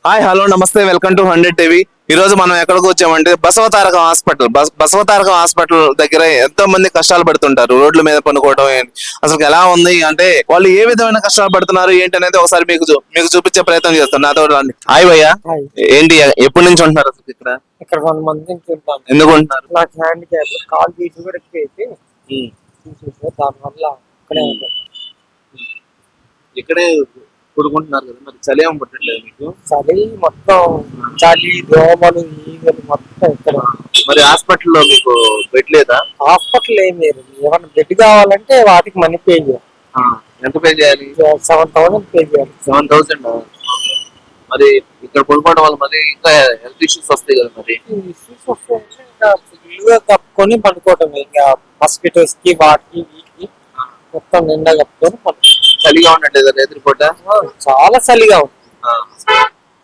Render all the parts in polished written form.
Hi hello నమస్తే welcome to 100 TV. ఈ రోజు మనం ఎక్కడికి వచ్చామంటే బసవతారకం హాస్పిటల్. బసవతారకం హాస్పిటల్ దగ్గర ఎంతో మంది కష్టాలు పడుతుంటారు, రోడ్ల మీద పనుకోవడం. అసలు ఎలా ఉంది అంటే వాళ్ళు ఏ విధమైన కష్టాలు పడుతున్నారు ఏంటి అనేది ఒకసారి మీకు చూపించే ప్రయత్నం చేస్తాను. నాతో రండి. హాయ్ భయ్యా, హాయ్. ఏంటి ఎప్పటి నుంచి ఉంటున్నారు అసలు ఇక్కడ? ఇక్కడ 1 మంత్ నుంచి ఉంటాను. ఎందుకు ఉంటున్నారు? నాకు హ్యాండ్ క్యాప్, కాల్ తీసి కూడా ఎక్కిపోయి తీసేసారు. దానివల్ల ఇక్కడే ఉంటాను. ఇక్కడే పడుకుంటున్నారు కదా, మరి చలి ఏం పట్టట్లేదు మీకు? చలి మొత్తం, చలి దోమలు ఈగలు మొత్తం ఇక్కడ. మరి హాస్పిటల్లో మీకు బెడ్ లేదా? హాస్పిటల్ ఏం లేదు. ఏమన్నా బెడ్ కావాలంటే వాటికి మనీ పే చేయాలి. ఎంత పే చేయాలి? 7,000 పే చేయాలి. 7,000. మరి ఇక్కడ పడుకోవడం వల్ల మరి ఇంకా హెల్త్ ఇష్యూస్ వస్తాయి కదా. మరి ఇష్యూస్ వస్తాయంటే ఇంకా ఇల్లుగా కప్పుకొని పడుకోవటం. ఇంకా మస్కిటోస్ కి వాటికి వీటికి మొత్తం నిండా కప్పుకొని పడుకోవడం. చలిగా ఉండట్లేదు ఎదురుపూట? చాలా చలిగా ఉంది.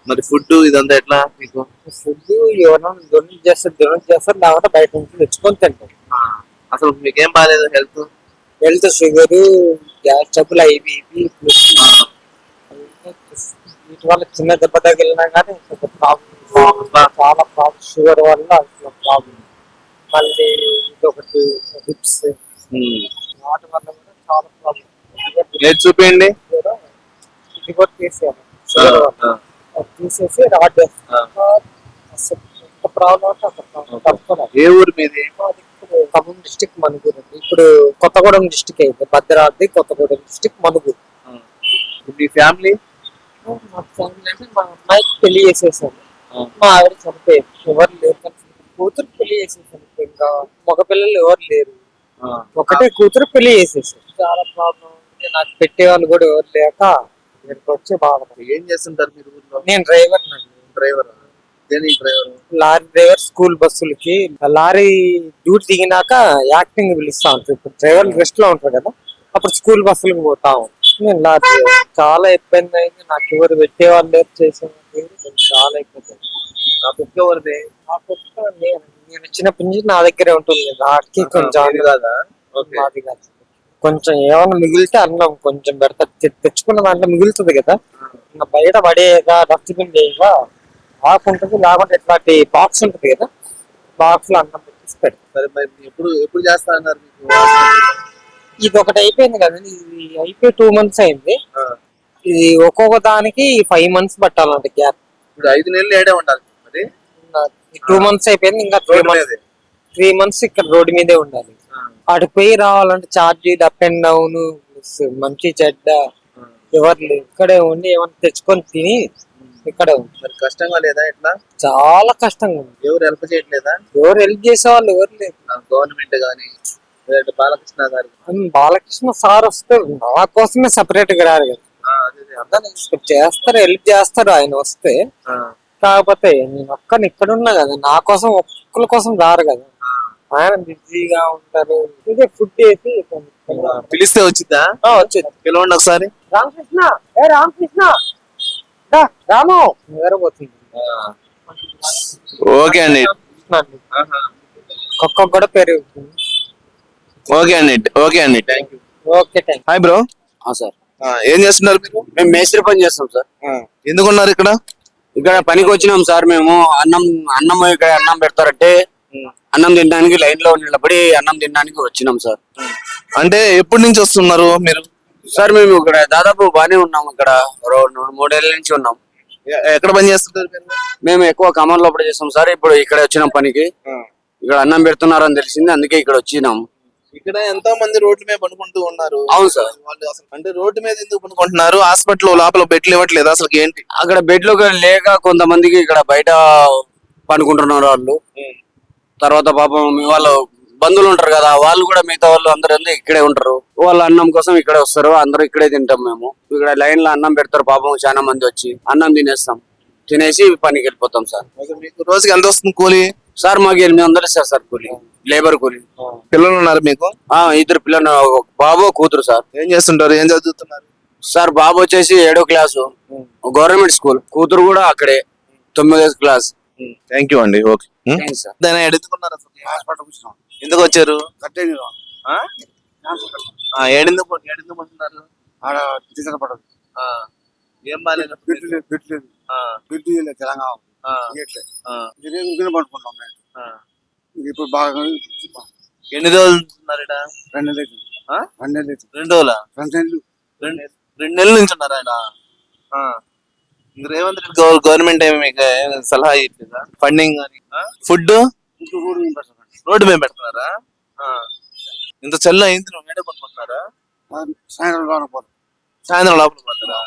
మరి ఫుడ్ ఇదంతా ఎట్లా మీకు? ఫుడ్ ఎవరైనా డొనేట్ చేస్తారు లేకపోతే బయట నుంచి తెచ్చుకొని తింటాం. అసలు మీకేం బాగాలేదు health sugar, gas trouble, IB, వీటి వల్ల చిన్న దెబ్బ తగిలినా కానీ ప్రాబ్లం, చాలా ప్రాబ్లం. షుగర్ వల్ల ప్రాబ్లం. మళ్ళీ ఇదొకటి హిప్స్, వాటి వల్ల కూడా చాలా ప్రాబ్లం. చూపించండి. ఇది కూడా తీసేయాలి. షుగర్ వల్ల తీసేసి రాడ్ ప్రాబ్లం అంటే అక్కడ. ఏ ఊరు మీది? ఖమ్మం డిస్టిక్ మనుగూరు. ఇప్పుడు కొత్తగూడెం డిస్టిక్ అయింది. భద్రాద్రి కొత్తగూడెం డిస్టిక్ మనుగూరు. మీ ఫ్యామిలీ? మా ఫ్యామిలీ అంటే మా అమ్మాయికి పెళ్లి చేసేసాను. మా ఆవిడ చనిపోయింది. ఎవరు లేరు. కూతురు పెళ్లి చేసేసాను. ఇంకా మగ పిల్లలు ఎవరు లేరు. ఒకటే కూతురు పెళ్లి చేసేసాను. చాలా ప్రాబ్లం. నాకు పెట్టేవాళ్ళు కూడా ఎవరు లేక ఇక్కడికి వచ్చి బాధపడి. ఏం చేస్తుంటారు మీరు ఊర్లో? నేను డ్రైవర్ నండి. డ్రైవర్? Lorry driver. స్కూల్ బస్సులకి లారీ డ్యూటీ దిగినాక యాక్టింగ్ పిలుస్తా ఉంటారు. ఇప్పుడు డ్రైవర్ రెస్ట్ లో ఉంటారు కదా, అప్పుడు స్కూల్ బస్సులకు పోతా ఉంటాను. నేను లారీ డ్రైవర్. చాలా ఇబ్బంది అయింది. నాకు ఎవరు పెట్టేవాళ్ళు లేరు, చేసేవాళ్ళు. చాలా ఇబ్బంది. నా కుక్క ఎవరిది? నా కుక్క నేను వచ్చినప్పటి నుంచి నా దగ్గరే ఉంటుంది. వాటికి కొంచెం కాదా? నాది కాదు. కొంచెం ఏమైనా మిగిలితే అన్నం కొంచెం పెడతా. తెచ్చుకున్న దాంట్లో మిగులుతుంది కదా, ఇంకా బయట పడేగా డస్ట్బిన్ వేయగా ఆకుంటుంది. లేకుంటే ఇట్లాంటి బాక్స్ ఉంటుంది కదా, బాక్స్ లో అన్నం పెట్టేసి పెడతారు. ఎప్పుడు చేస్తా అన్నారు మీకు? ఇది ఒకటి అయిపోయింది కదా, ఇది అయిపోయి 2 months అయింది. ఇది ఒక్కొక్క దానికి 5 months పట్టాలంట గ్యాప్. ఇప్పుడు 5 నెలలు ఏడే ఉండాలి. మరి 2 months అయిపోయింది. ఇంకా 3 months ఇక్కడ రోడ్డు మీదే ఉండాలి. అటు పోయి రావాలంటే ఛార్జీలు, అప్ అండ్ డౌన్, మంచి చెడ్డ ఎవరు లేరు. ఇక్కడే ఉండి ఏమైనా తెచ్చుకొని తిని ఇక్కడే ఉంది. మరి కష్టంగా లేదా? ఎట్లా? చాలా కష్టంగా ఉంది. ఎవరు హెల్ప్ చేయట్లేదా? ఎవరు హెల్ప్ చేసే వాళ్ళు ఎవరు లేరు. గవర్నమెంట్ గానీ బాలకృష్ణ గారు? బాలకృష్ణ సార్ వస్తే నా కోసమే సపరేట్ గా రారు కదా, చేస్తారు, హెల్ప్ చేస్తారు ఆయన వస్తే. కాకపోతే నేను ఒక్కని ఇక్కడ ఉన్నా కదా, నా కోసం ఒక్కరి కోసం రారు కదా, ఆయన బిజీగా ఉంటారు. ఇదే ఫుడ్ వేసి పిలిస్తే వచ్చిందా? వచ్చేది. పిలవండి ఒకసారి. రామకృష్ణ, ఏ రామకృష్ణ, రాము నిద్రపోతుంది. ఓకే అండి. కుక్క కూడా పెరుగుతుంది. ఓకే అండి thank you. Okay thank. Hi bro. Sir, ఏం చేస్తున్నారు మీరు? మేము మేస్త్రి పని చేస్తాం సార్. ఎందుకున్నారు ఇక్కడ? ఇక్కడ పనికి వచ్చినాం సార్. మేము అన్నం ఇక్కడ అన్నం పెడతారంటే అన్నం తినడానికి లైన్ లో నిలబడి అన్నం తినడానికి వచ్చినాం సార్. అంటే ఎప్పటి నుంచి వస్తున్నారు మీరు? సార్ మేము ఇక్కడ దాదాపు బానే ఉన్నాం. ఇక్కడ 2-3 ఏళ్ళ నుంచి ఉన్నాం. ఎక్కడ పని చేస్తుంటారు మీరు? మేము ఎక్కువ ఖమ్మం లోపల చేస్తాం సార్. ఇప్పుడు ఇక్కడ వచ్చినాం పనికి. ఇక్కడ అన్నం పెడుతున్నారు అని తెలిసింది, అందుకే ఇక్కడ వచ్చినాం. ఇక్కడ ఎంతో మంది రోడ్ల మీద పనుకుంటూ ఉన్నారు. అవును సార్. వాళ్ళు అసలు అంటే రోడ్డు మీద ఎందుకు పనుకుంటున్నారు? హాస్పిటల్ లోపల బెడ్లు ఇవ్వట్లేదు అసలు ఏంటి? అక్కడ బెడ్లు లేక కొంతమందికి ఇక్కడ బయట పనుకుంటున్నారు వాళ్ళు. తర్వాత పాపం వాళ్ళు బంధువులు ఉంటారు కదా, వాళ్ళు కూడా మిగతా వాళ్ళు అందరూ ఇక్కడే ఉంటారు. వాళ్ళ అన్నం కోసం ఇక్కడే వస్తారు. అందరూ ఇక్కడే తింటాం. మేము ఇక్కడ లైన్ లో అన్నం పెడతారు. పాపం చాలా మంది వచ్చి అన్నం తినేస్తాం. తినేసి పనికి వెళ్ళిపోతాం సార్. మీకు రోజుకి ఎంత వస్తుంది కూలి? సార్ మాకు 800 ఇస్తారు సార్ కూలి, లేబర్ కూలి. పిల్లలు ఉన్నారు మీకు? 2 పిల్లలు, బాబు కూతురు సార్. ఏం చేస్తుంటారు? ఏం చదువుతున్నారు? సార్ బాబు వచ్చేసి 7వ క్లాసు, గవర్నమెంట్ స్కూల్. కూతురు కూడా అక్కడే 9వ క్లాస్. థ్యాంక్ యూ అండి. Okay sir. ఎందుకు వచ్చారు? ఏడెందుకు పడుతున్నారు? ఏం బాగాలేదు. బిడ్డు ఇయ్యలే తెలంగాణ ఇయ్యట్లే ఆ. ఇది ఊరికనే పట్టుకుంటాం నైట్. ఆ. ఇది ఇప్పుడు బాగా ఎన్ని రోజులు ఉంటున్నారు ఈడ? 2 నెలలు అవుతుంది. ఆ? 2 నెలలు అవుతుంది. 2 రోజులా? 2 నెలలు. రెండు నెలల నుంచి ఉన్నారు ఆయన. ఇంక రేవంత్ రెడ్డి గవర్నమెంట్ ఏమి మీకు ఏం సలహా ఇట్లేదా? ఫండింగ్ కానీ ఫుడ్ ఇంకో రోడ్డు మీద పెడతాం. రోడ్డు మీద పెడుతున్నారా? ఇంత చల్ల అయింది, నువ్వు మేడ పడుకుంటున్నారా? సాయంత్రం లోన పోతాం. సాయంత్రం లోపల పోతారా?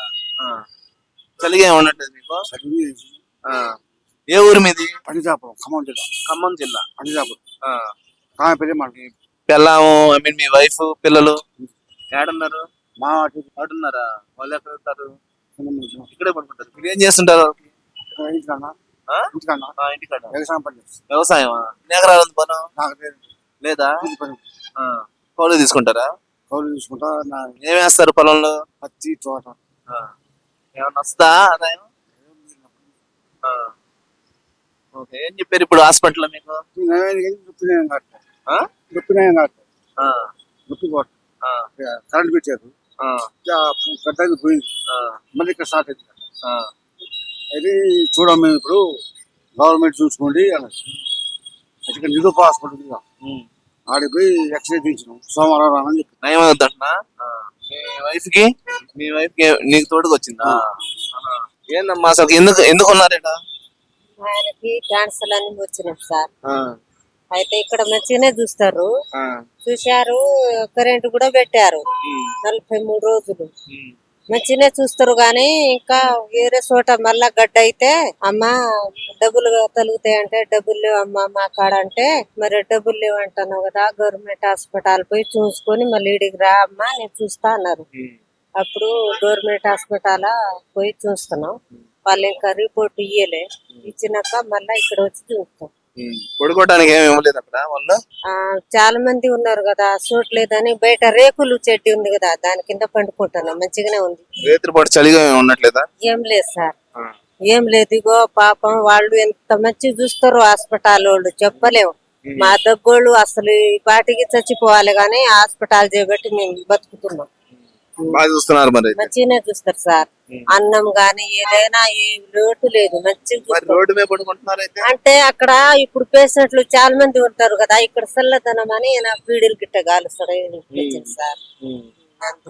చలిగా ఏమి ఉండట్లేదు మీకు? చదివి ఏ ఊరు మీది? పండితాపురం ఖమ్మం జిల్లా. ఖమ్మం జిల్లా. పండితాపురం కామెపల్లి మనకి పిల్లము ఐ మీన్ మీ వైఫ్ పిల్లలు ఏడున్నారు? మా ఆడున్నారా? వాళ్ళు ఎక్కడ ఉంటారు? ఇంటికన్నా ఇక్కడే పడుకుంటారు. మీరు ఏం చేస్తుంటారు? ఇంటికన్నా ఇంటికాడ వ్యవసాయం పని చేస్తాం. వ్యవసాయమా? ఎన్ని ఎకరాలు ఉంది పను? నాకు లేదు. లేదా? ఇది పని కౌలు తీసుకుంటారా? కౌలు తీసుకుంటా. నా ఏం వేస్తారు పొలంలో? పత్తి తోట ఏమన్నా వస్తుందా ఆదాయం? ఓకే. ఏం చెప్పారు ఇప్పుడు హాస్పిటల్లో మీకు? నొప్పినాయం కాదు. ఆ? నొప్పినాయం కాదు. ఆ, నొప్పి పోట ఆ, కరెంట్ పెట్టారు. ఆ, గడ్డానికి పోయింది. ఆ, మళ్ళీ ఇక్కడ స్టార్ట్ అయింది. ఆ. అది చూడం మేము ఇప్పుడు గవర్నమెంట్ చూసుకోండి అన్నది. ఇక్కడ నిరూప హాస్పిటల్ ఉంది. ఉమ్. ఆడికి పోయి ఎక్స్రే తీసినాం సోమవారం రానని చెప్పి. నయం అవుతుందంటున్నా? మీ వైఫ్ కి నీకు తోడుకు వచ్చిందా? ఏందమ్మా అసలు ఎందుకు ఉన్నారేట? ఆయనకి క్యాన్సర్ అని వచ్చినాం సార్. అయితే ఇక్కడ మంచిగానే చూస్తారు, చూశారు. కరెంట్ కూడా పెట్టారు 43 రోజులు మంచిగానే చూస్తారు. గానీ ఇంకా వేరే చోట మళ్ళా గడ్డ అయితే అమ్మ డబ్బులు తలుగుతాయి అంటే డబ్బులు లేవు అమ్మ మా కాడ అంటే, మరి డబ్బులు లేవు అంటున్నావు కదా గవర్నమెంట్ హాస్పిటల్ పోయి చూసుకొని మళ్ళీ ఇడికి రా అమ్మ నేను చూస్తా అన్నారు. అప్పుడు గవర్నమెంట్ హాస్పిటల్ పోయి చూస్తున్నాం. వాళ్ళు ఇంకా రిపోర్ట్ ఇయ్యలే. ఇచ్చినాక మళ్ళా ఇక్కడ వచ్చి చూస్తాం. పడుకోవడానికి ఏమి ఇవ్వలేదు అక్కడ వాళ్ళు? చాలా మంది ఉన్నారు కదా, చూడలేదని బయట రేకులు చెట్టు ఉంది కదా దాని కింద పండుకుంటున్నాం. మంచిగానే ఉంది. రేత్రిపాటు చలిగా ఏమి ఉండట్లేదా? ఏం లేదు సార్, ఏం లేదు. ఇగో పాపం వాళ్ళు ఎంత మంచి చూస్తారు హాస్పిటల్ వాళ్ళు చెప్పలేము. మా దగ్గోళ్ళు అసలు ఈ పాటికి చచ్చిపోవాలి గానీ హాస్పిటల్ చేయబట్టి మేము బతుకుతున్నాం. బాగా చూస్తున్నారు మరి అయితే. మంచిగానే చూస్తారు సార్. అన్నం గాని ఏదైనా ఏ లోటు లేదు, మంచిగా మరి చూస్తారు. రోడ్డు మీద పడుకుంటున్నారు అయితే? అంటే అక్కడ ఇప్పుడు పేషెంట్లు చాలా మంది ఉంటారు కదా, ఇక్కడ చల్లదనం అని నా పీడీలు గిట్ట కాలుస్తాడు సార్.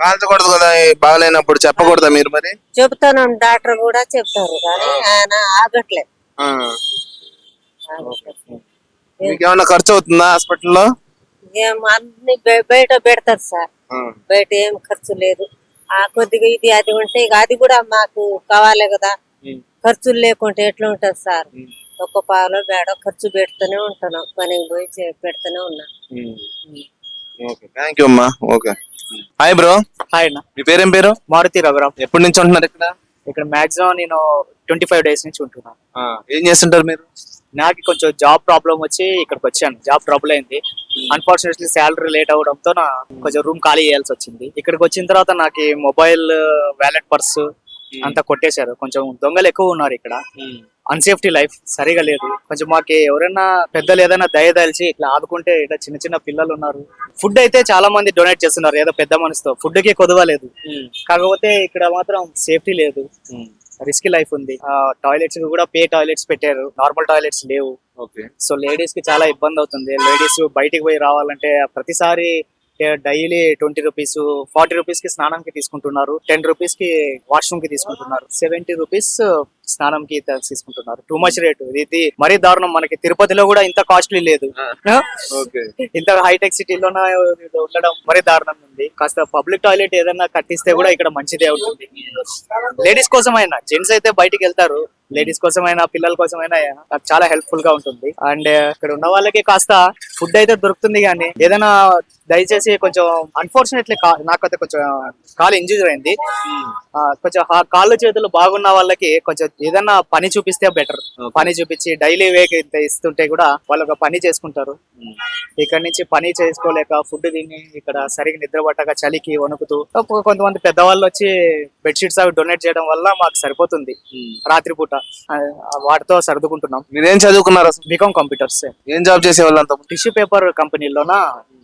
కాల్చకూడదు కదా బాగాలేనప్పుడు, చెప్పకూడదా మీరు మరి? చెప్తాను, డాక్టర్ కూడా చెప్తారు కానీ ఆయన ఆగట్లేదు. మీకు ఏమన్నా ఖర్చు అవుతుందా హాస్పిటల్లో? ఏం అన్ని బయట పెడతారు సార్, బయట ఏం ఖర్చు లేదు. ఆ కొద్దిగా ఇది అది ఉంటే ఇక అది కూడా మాకు కావాలి కదా, ఖర్చులు లేకుంటే ఎట్లా ఉంటది సార్. ఒక్క పావులో బేడో ఖర్చు పెడుతూనే ఉంటున్నాం, పనికి పోయి పెడుతూనే ఉన్నా. థ్యాంక్ యూ అమ్మా. ఓకే. Hi bro. హాయ్ అన్న, మీ పేరేం పేరు? మారుతి రఘురామ్. ఎప్పటి నుంచి ఉంటున్నారు ఇక్కడ? ఇక్కడ మాక్సిమం నేను 25 డేస్ నుంచి ఉంటున్నాను. ఏం చేస్తుంటారు మీరు? నాకు కొంచెం జాబ్ ప్రాబ్లం వచ్చి ఇక్కడికి వచ్చాను. జాబ్ ట్రబుల్ అయింది. అన్ఫార్చునేట్లీ శాలరీ లేట్ అవడంతో నా కొంచెం రూమ్ ఖాళీ చేయాల్సి వచ్చింది. ఇక్కడికి వచ్చిన తర్వాత నాకు మొబైల్, వ్యాలెట్, పర్సు అంతా కొట్టేశారు. కొంచెం దొంగలు ఎక్కువ ఉన్నారు ఇక్కడ. అన్సేఫ్టీ లైఫ్ సరిగా లేదు. కొంచెం మాకు ఎవరైనా పెద్దలు ఏదైనా దయదలిచి ఇట్లా ఆదుకుంటే, ఇట్లా చిన్న చిన్న పిల్లలు ఉన్నారు. ఫుడ్ అయితే చాలా మంది డొనేట్ చేస్తున్నారు ఏదో పెద్ద మనసుతో. ఫుడ్ కి కొదవలేదు, కాకపోతే ఇక్కడ మాత్రం సేఫ్టీ లేదు, రిస్కీ లైఫ్ ఉంది. టాయిలెట్స్ కూడా టాయిలెట్స్ పెట్టారు, నార్మల్ టాయిలెట్స్ లేవు. సో లేడీస్ కి చాలా ఇబ్బంది అవుతుంది. లేడీస్ బయటికి పోయి రావాలంటే ప్రతిసారి డైలీ 20 రూపీస్ 40 రూపీస్ కి స్నానంకి తీసుకుంటున్నారు, 10 రూపీస్ కి వాష్రూమ్ కి తీసుకుంటున్నారు, 70 రూపీస్ స్నానంకి తీసుకుంటున్నారు. టూ మచ్ రేటు ఇది, మరీ దారుణం. మనకి తిరుపతిలో కూడా ఇంత కాస్ట్లీ లేదు, ఇంత హైటెక్ సిటీలోనే ఉండడం మరీ దారుణం ఉంది. కాస్త పబ్లిక్ టాయిలెట్ ఏదైనా కట్టిస్తే కూడా ఇక్కడ మంచిదే ఉంటుంది. లేడీస్ కోసమైనా, జెంట్స్ అయితే బయటికి వెళ్తారు, లేడీస్ కోసమైనా పిల్లల కోసమైనా చాలా హెల్ప్ఫుల్ గా ఉంటుంది. అండ్ ఇక్కడ ఉన్న వాళ్ళకి కాస్త ఫుడ్ అయితే దొరుకుతుంది, కానీ ఏదైనా దయచేసి కొంచెం అన్ఫార్చునేట్లీ నాకైతే కొంచెం కాలు ఇంజూరీ అయింది. కొంచెం కాళ్ళు చేతులు బాగున్న వాళ్ళకి కొంచెం ఏదైనా పని చూపిస్తే బెటర్. పని చూపించి డైలీ వేక్ ఇస్తుంటే కూడా వాళ్ళు ఒక పని చేసుకుంటారు. ఇక్కడ నుంచి పని చేసుకోలేక ఫుడ్ తిని ఇక్కడ సరిగ్గా నిద్ర పట్టక చలికి వణుకుతూ కొంతమంది పెద్దవాళ్ళు వచ్చి బెడ్షీట్స్ అవి డొనేట్ చేయడం వల్ల మాకు సరిపోతుంది రాత్రిపూట. వాటితో సర్దుకుంటున్నాం. మీరేం చదువుకున్నారు? BCom computers. ఏం జాబ్ చేసేవాళ్ళు అంత? టిష్యూ పేపర్ కంపెనీలోన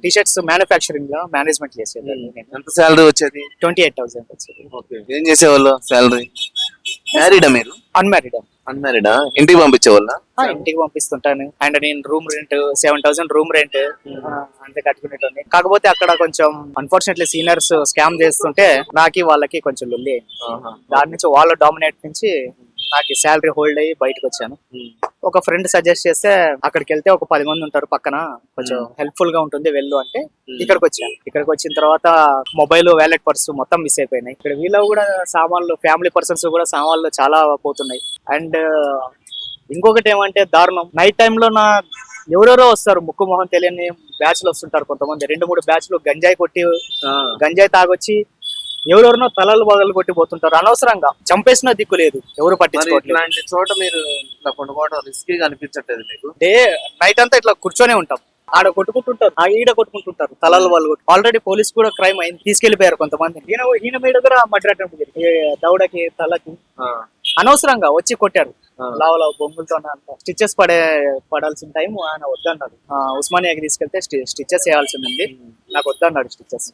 టీ-షర్ట్స్ మ్యానుఫ్యాక్చరింగ్ లో మేనేజ్మెంట్ చేసేది. ఎంత శాలరీ వచ్చేది? 28,000 వచ్చేది. ఏం చేసేవాళ్ళు శాలరీ? మ్యారీడా మీరు? అన్మ్యారీడ్. అన్మ్యారీడా? ఇంటికి పంపించేవాళ్ళ? ఇంటికి పంపిస్తుంటాను. అండ్ నేను రూమ్ రెంట్ 7,000 రూమ్ రెంట్ అంతే కట్టుకునేటోని. కాకపోతే అక్కడ కొంచెం అన్ఫార్చునేట్లీ సీనియర్స్ స్కామ్ చేస్తుంటే నాకు వాళ్ళకి కొంచెం లొల్లి అయింది. దాని నుంచి వాళ్ళ డామినేట్ నుంచి నాకు శాలరీ హోల్డ్ అయ్యి బయటకు వచ్చాను. ఒక ఫ్రెండ్ సజెస్ట్ చేస్తే అక్కడికి వెళ్తే ఒక 10 మంది ఉంటారు పక్కన, కొంచెం హెల్ప్ఫుల్ గా ఉంటుంది వెళ్ళు అంటే ఇక్కడికి వచ్చాను. ఇక్కడికి వచ్చిన తర్వాత మొబైల్, వ్యాలెట్, పర్సు మొత్తం మిస్ అయిపోయినాయి. ఇక్కడ వీళ్ళు కూడా సామాన్లు, ఫ్యామిలీ పర్సన్స్ కూడా సామాన్లు చాలా పోతున్నాయి. అండ్ ఇంకొకటి ఏమంటే దారుణం, నైట్ టైంలో ఎవరెవరో వస్తారు, ముక్కు మొహం తెలియని బ్యాచ్లు వస్తుంటారు కొంతమంది. 2-3 బ్యాచ్లు గంజాయి తాగొచ్చి ఎవరెవరినో తలలు బగలు కొట్టి పోతుంటారు అనవసరంగా. చంపేసిన దిక్కు లేదు, ఎవరు పట్టించుకోవట్లేదు. ఇలాంటి చోట మీరు ఇట్లా పండుకోవడం రిస్కీగా అనిపించట్లేదు మీకు? డే నైట్ అంతా ఇట్లా కూర్చొనే ఉంటాం, ఆడ కొట్టుకుంటుంటారు, ఈడ కొట్టుకుంటుంటారు, తలలు వాళ్ళు కొట్టు. ఆల్రెడీ పోలీస్ కూడా క్రైమ్ అయింది, తీసుకెళ్లిపోయారు కొంతమంది. ఈయన మీద కూడా మర్డర్ అటెంప్ట్ జరిగింది. దౌడకి, తలకి అనవసరంగా వచ్చి కొట్టారు. లావు బొంగులతో అంత స్టిచెస్ పడాల్సిన టైం ఆయన వద్దన్నాడు. ఉస్మానియాకి తీసుకెళ్తే స్టిచెస్ వేయాల్సింది ఉంది, నాకు వద్దన్నాడు స్టిచెస్.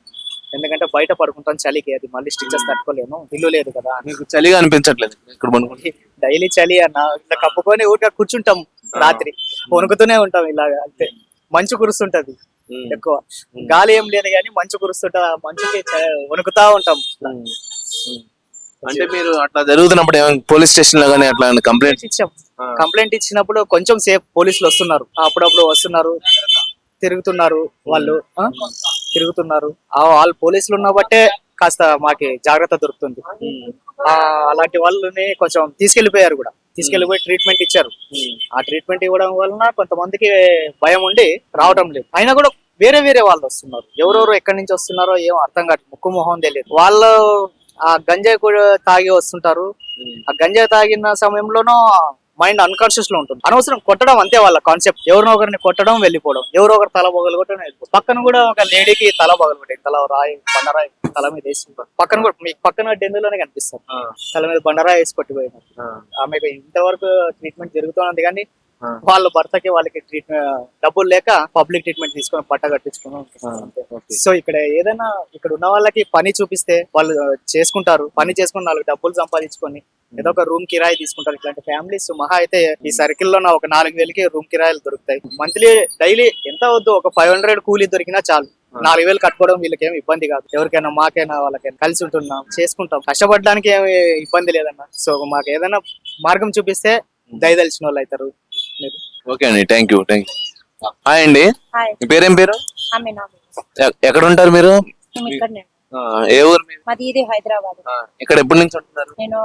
ఎందుకంటే బయట పడుకుంటాను చలికి, అది మళ్ళీ స్టిచెస్ తట్టుకోలేను, ఇల్లు లేదు కదా. మీకు చలిగా అనిపించట్లేదు ఇక్కడ పడుకుంటే? డైలీ చలి అన్న, ఇట్లా కప్పుకొని ఊరికే కూర్చుంటాం, రాత్రి వణుకుతూనే ఉంటాం ఇలాగా. అంతే, మంచు కురుస్తుంటది ఎక్కువ, గాలి ఏం లేదు కానీ మంచు కురుస్తుంటా, మంచుకి వణుకుతా ఉంటాం. అంటే మీరు అట్లా జరుగుతున్నప్పుడు పోలీస్ స్టేషన్ లో కానీ అట్లా కంప్లైంట్ ఇచ్చాం. కంప్లైంట్ ఇచ్చినప్పుడు కొంచెం సేపు పోలీసులు వస్తున్నారు, అప్పుడప్పుడు వస్తున్నారు, తిరుగుతున్నారు తిరుగుతున్నారు. వాళ్ళు పోలీసులు ఉన్న బట్టే కాస్త మాకి జాగ్రత్త దొరుకుతుంది. అలాంటి వాళ్ళని కొంచెం తీసుకెళ్లిపోయారు కూడా, తీసుకెళ్లిపోయి ట్రీట్మెంట్ ఇచ్చారు. ఆ ట్రీట్మెంట్ ఇవ్వడం వలన కొంతమందికి భయం ఉండి రావడం లేదు. అయినా కూడా వేరే వేరే వాళ్ళు వస్తున్నారు, ఎవరెవరు ఎక్కడి నుంచి వస్తున్నారో ఏమో అర్థం కాదు, ముక్కు మొహం తెలియదు. వాళ్ళు ఆ గంజాయి కూడా తాగి వస్తుంటారు. ఆ గంజాయి తాగిన సమయంలోనూ మైండ్ అన్కాన్షియస్ లో ఉంటుంది. అనవసరం కొట్టడం అంతే వాళ్ళ కాన్సెప్ట్, ఎవరినో ఒకరిని కొట్టడం, వెళ్ళిపోవడం, ఎవరో ఒకరు తల బొగలు కొట్టడం, వెళ్ళిపోవడం. పక్కన కూడా ఒక లేడీకి తల బొగలు కొట్టాయి, తల రాయి, బండరాయి తల మీద వేసి పక్కన కూడా మీకు పక్కన డెందులోనే కనిపిస్తారు, తల మీద బండరాయి వేసి కొట్టిపోయినారు. ఆమెకు ఇంతవరకు ట్రీట్మెంట్ జరుగుతున్నది కానీ వాళ్ళ భర్తకి వాళ్ళకి డబ్బులు లేక పబ్లిక్ ట్రీట్మెంట్ తీసుకొని పట్ట కట్టించుకుని. సో ఇక్కడ ఏదైనా ఇక్కడ ఉన్న వాళ్ళకి పని చూపిస్తే వాళ్ళు చేసుకుంటారు, పని చేసుకుని 4 డబ్బులు సంపాదించుకొని ఏదో ఒక రూమ్ కిరాయి తీసుకుంటారు. ఇట్లాంటి ఫ్యామిలీస్ మహా అయితే ఈ సర్కిల్ లో ఒక 4,000కి రూమ్ కిరాయిలు దొరుకుతాయి. మంత్లీ డైలీ ఎంత వద్దు, ఒక 500 కూలీ దొరికినా చాలు. 4,000 కట్టుకోవడం వీళ్ళకి ఏమి ఇబ్బంది కాదు. ఎవరికైనా మాకైనా వాళ్ళకైనా కలిసి ఉంటున్నాం, చేసుకుంటాం, కష్టపడడానికి ఏమి ఇబ్బంది లేదన్న. సో మాకు ఏదైనా మార్గం చూపిస్తే దయదలిచిన వాళ్ళు అవుతారు. ఓకే అండి, థ్యాంక్ యూ. హాయ్ అండి, హాయ్, మీ పేరేం పేరు? ఆమెనా? ఎక్కడ ఉంటారు మీరు? మేము ఇక్కడనే. ఏ ఊరు మీరు? మాది ఇది హైదరాబాద్. ఇక్కడ ఎప్పటి నుంచి ఉంటున్నారు? నేను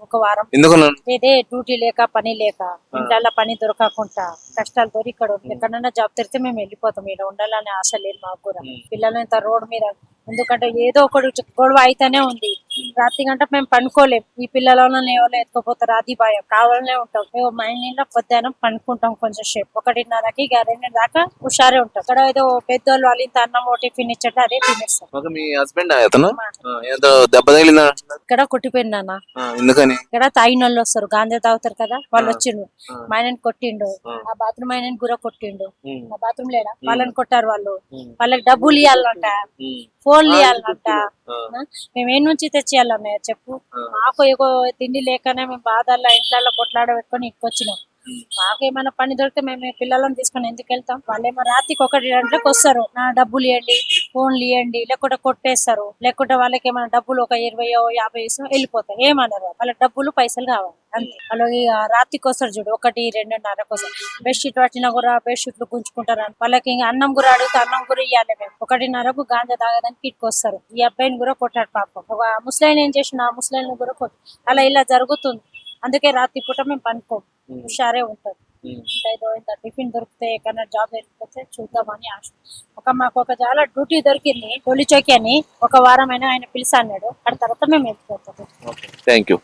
ఒక వారం. ఎందుకు? ఇదే డ్యూటీ లేక, పని లేక, ఇంట్లో పని దొరకకుండా కష్టాలతో ఇక్కడ ఎక్కడన్నా జాబ్ తెరిస్తే మేము వెళ్ళిపోతాం. ఇక్కడ ఉండాలనే ఆశ లేదు మాకు కూడా. పిల్లలంతా రోడ్ మీద, ఎందుకంటే ఏదో ఒకటి గొడవ అయితేనే ఉంది. రాత్రి గంట మేము పండుకోలేం, ఈ పిల్లలను ఎవరో ఎత్తుకోపోతారు, అది భయం. కావాలనే ఉంటాం మేము మైండ్ నిండా పొద్దున్నం పండుకుంటాం కొంచెం సేపు, 1:30కి 2 దాకా హుషారే ఉంటాం. ఇక్కడ ఏదో పెద్దోళ్ళు వాళ్ళు ఇంత అన్నం టిఫిన్ ఇచ్చట అదే తినేస్తాం. మీ హస్బెండ్ అతను ఏదో దెబ్బ తగిలిందా? ఇక్కడ కొట్టిపోయిందన్న. ఎందుకని? ఇక్కడ తాగిన వాళ్ళు వస్తారు, గాంజా తాగుతారు కదా, వాళ్ళు వచ్చిండు, మా ఆయన కొట్టిండు, ఆ బాత్రూమ్ ఆయన గుర కొట్టిండు, ఆ బాత్రూమ్ లేడా వాళ్ళని కొట్టారు. వాళ్ళకి డబ్బులు ఇవ్వాలంట, ఫోన్లు ఇవ్వాలంట. మేము ఏ నుంచి తెచ్చియాలన్నయ్య చెప్పు? మాకు ఏదో తిండి లేకనే మేము బాధల్లో ఇంట్లో కొట్లాడ పెట్టుకొని ఇంకొచ్చినాం. మాకేమైనా పని దొరికితే మేము పిల్లలను తీసుకొని ఎందుకు వెళ్తాం? వాళ్ళేమో రాత్రికి 1 గంటలకు వస్తారు, నా డబ్బులు ఇవ్వండి, ఫోన్లు ఇవ్వండి, లేకుంటే కొట్టేస్తారు, లేకుంటే వాళ్ళకి ఏమైనా డబ్బులు ఒక 20-50 ఇస్తాం, వెళ్ళిపోతారు. ఏమన్నారు? వాళ్ళకి డబ్బులు పైసలు కావాలి అంతే. వాళ్ళకి రాత్రికి వస్తారు చూడు, 1-2:30 కోసం. బెడ్షీట్ పట్టినా కూడా బెడ్షీట్లు గుంజుకుంటారు. వాళ్ళకి ఇంకా అన్నం కూడా అడిగితే అన్నం కూడా ఇవ్వాలి. మేము 1:30కు గాంజా తాగడానికి ఇటుకు వస్తారు. ఈ అబ్బాయిని కూడా కొట్టాడు పాపం. ఒక ముస్లిం ఏం చేసిన, ఆ ముస్లింని కూడా కొట్టు. అలా ఇలా జరుగుతుంది. అందుకే రాత్రి పూట మేము పనుకోం, హుషారే ఉంటుంది. ఏదో ఇంత టిఫిన్ దొరికితే ఎక్కడన్నా జాబ్ దొరికితే చూద్దామని ఆశ. మాకు ఒక చాలా డ్యూటీ దొరికింది, టోలీ చౌకీ అని. ఒక వారం అయినా ఆయన పిలిచి అన్నాడు, ఆ తర్వాత మేము వెళ్ళిపోతాం. Thank you.